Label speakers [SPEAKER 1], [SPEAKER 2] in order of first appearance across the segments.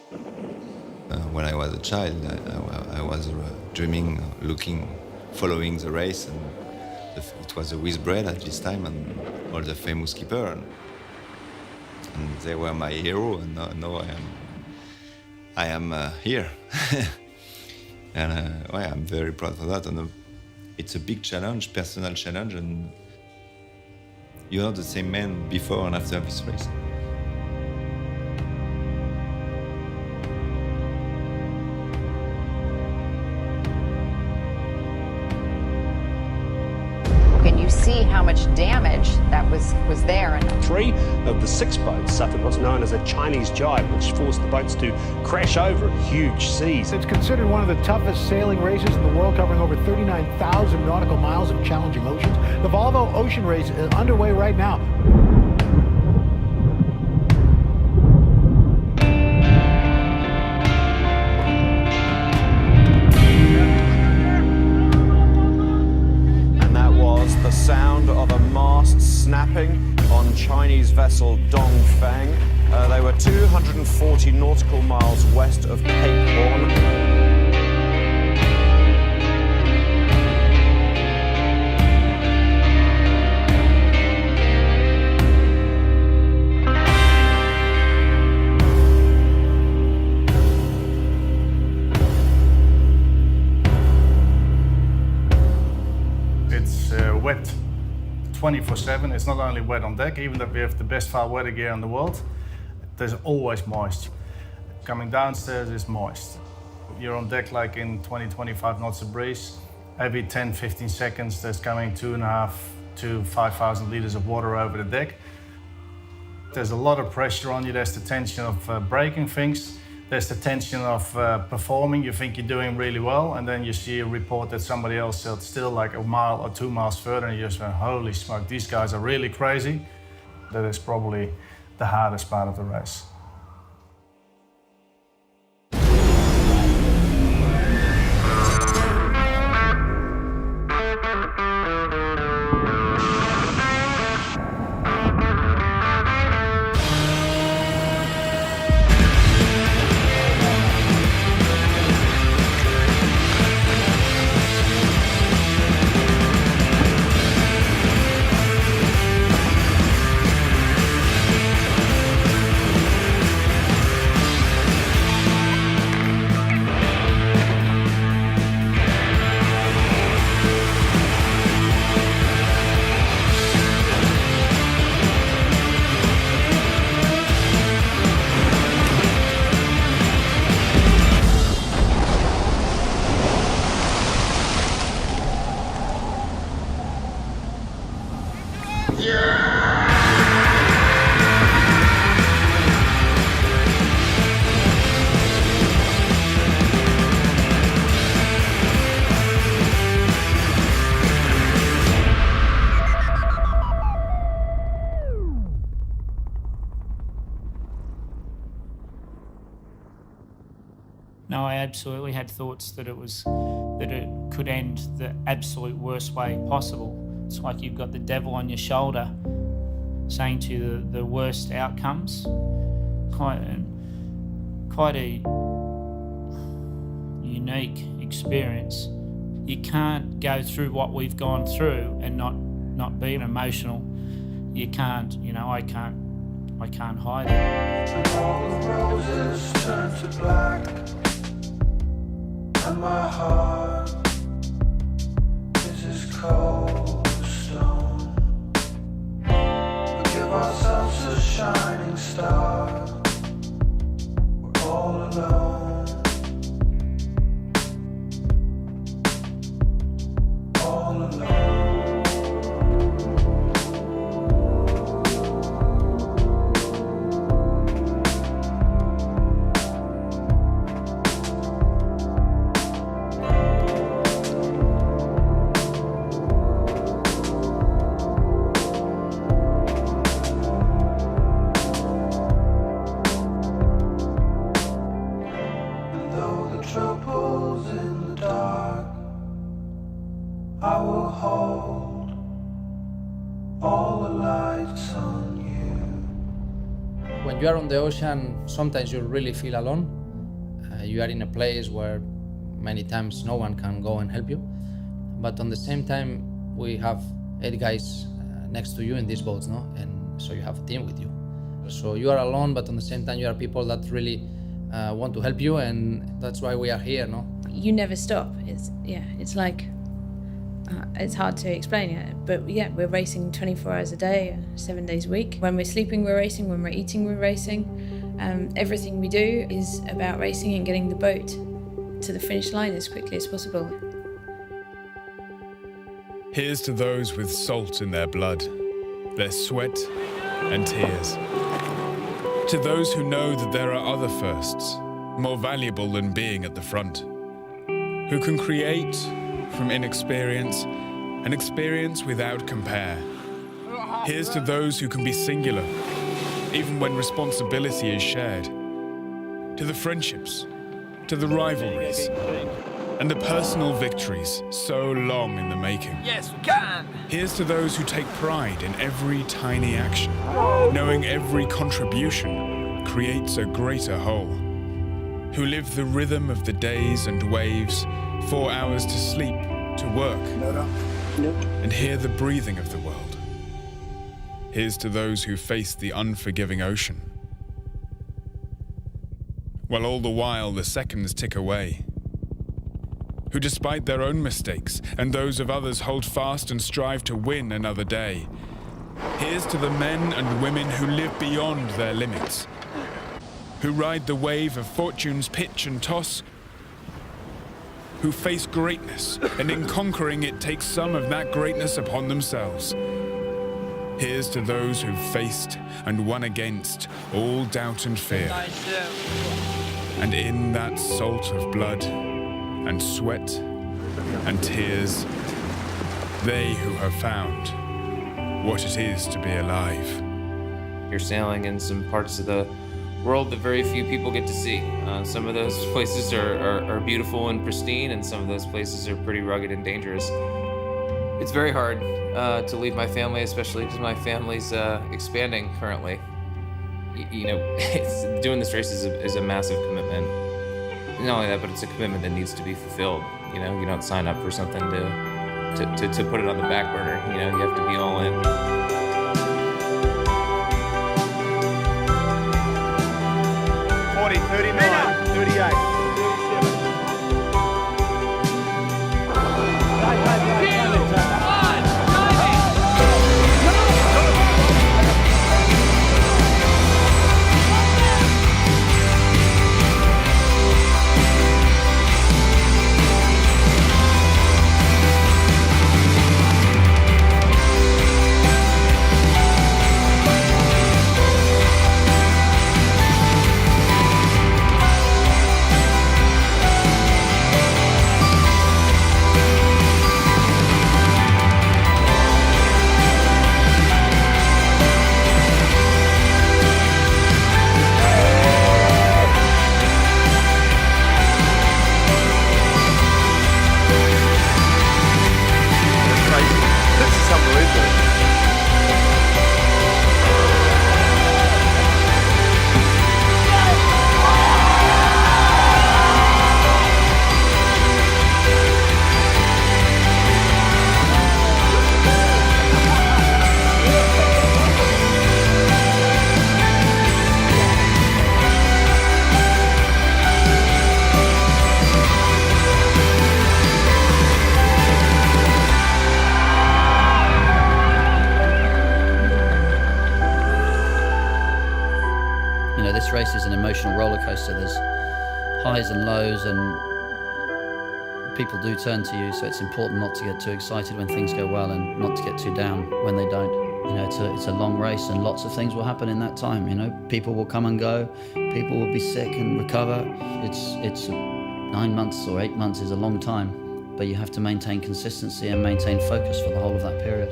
[SPEAKER 1] When I was a child, I was dreaming, following the race, and it was the With Bread at this time, and all the famous skipper, and they were my hero, and now I am here, and I'm very proud of that. And it's a big challenge, personal challenge, and you're not the same man before and after this race.
[SPEAKER 2] Can you see how much damage that was there? And
[SPEAKER 3] 3 of the 6 boats suffered what's known as a Chinese jibe, which forced the boats to crash over huge seas.
[SPEAKER 4] It's considered one of the toughest sailing races in the world, covering over 39,000 nautical miles of challenging oceans. The Volvo Ocean Race is underway right now.
[SPEAKER 5] The sound of a mast snapping on Chinese vessel Dongfeng. They were 240 nautical miles west of Cape Horn.
[SPEAKER 6] It's wet 24/7. It's not only wet on deck, even though we have the best foul weather gear in the world, there's always moisture. Coming downstairs is moist. You're on deck like in 20-25 knots of breeze. Every 10-15 seconds there's coming 2.5 to 5,000 liters of water over the deck. There's a lot of pressure on you. There's the tension of breaking things. There's the tension of performing. You think you're doing really well, and then you see a report that somebody else sailed still like a mile or 2 miles further, and you just went, holy smoke, these guys are really crazy. That is probably the hardest part of the race.
[SPEAKER 7] No, I absolutely had thoughts that it could end the absolute worst way possible. It's like you've got the devil on your shoulder saying to you the worst outcomes. Quite a unique experience. You can't go through what we've gone through and not be emotional. You can't, I can't hide it.
[SPEAKER 8] And all the roses turn to black, and my heart is as cold as stone. We give ourselves a shining star. We're all alone, all alone. Troubles in the dark, I will hold all the lights on you.
[SPEAKER 9] When you are on the ocean, sometimes you really feel alone. You are in a place where many times no one can go and help you. But on the same time, we have 8 guys next to you in these boats, no? And so you have a team with you. So you are alone, but on the same time, you are people that really want to help you, and that's why we are here, no?
[SPEAKER 10] You never stop. It's like, it's hard to explain it, but yeah, we're racing 24 hours a day, 7 days a week. When we're sleeping, we're racing. When we're eating, we're racing. Everything we do is about racing and getting the boat to the finish line as quickly as possible.
[SPEAKER 11] Here's to those with salt in their blood, their sweat and tears. To those who know that there are other firsts, more valuable than being at the front, who can create from inexperience an experience without compare. Here's to those who can be singular, even when responsibility is shared. To the friendships, to the rivalries, and the personal victories so long in the making.
[SPEAKER 12] Yes, we can!
[SPEAKER 11] Here's to those who take pride in every tiny action, knowing every contribution creates a greater whole. Who live the rhythm of the days and waves, 4 hours to sleep, to work, and hear the breathing of the world. Here's to those who face the unforgiving ocean. While all the while the seconds tick away, who despite their own mistakes and those of others hold fast and strive to win another day. Here's to the men and women who live beyond their limits, who ride the wave of fortune's pitch and toss, who face greatness and in conquering it take some of that greatness upon themselves. Here's to those who've faced and won against all doubt and fear. And in that salt of blood and sweat and tears, they who have found what it is to be alive.
[SPEAKER 13] You're sailing in some parts of the world that very few people get to see. Some of those places are beautiful and pristine, and some of those places are pretty rugged and dangerous. It's very hard to leave my family, especially because my family's expanding currently. You know, doing this race is a massive commitment. Not only that, but it's a commitment that needs to be fulfilled. You know, you don't sign up for something to put it on the back burner. You know, you have to be all in.
[SPEAKER 12] 40, 39, 38, 37.
[SPEAKER 9] This race is an emotional roller coaster. There's highs and lows, and people do turn to you, so it's important not to get too excited when things go well and not to get too down when they don't. You know, it's a long race, and lots of things will happen in that time. You know, people will come and go, people will be sick and recover. It's 9 months or 8 months is a long time, but you have to maintain consistency and maintain focus for the whole of that period.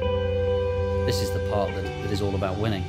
[SPEAKER 9] This is the part that is all about winning.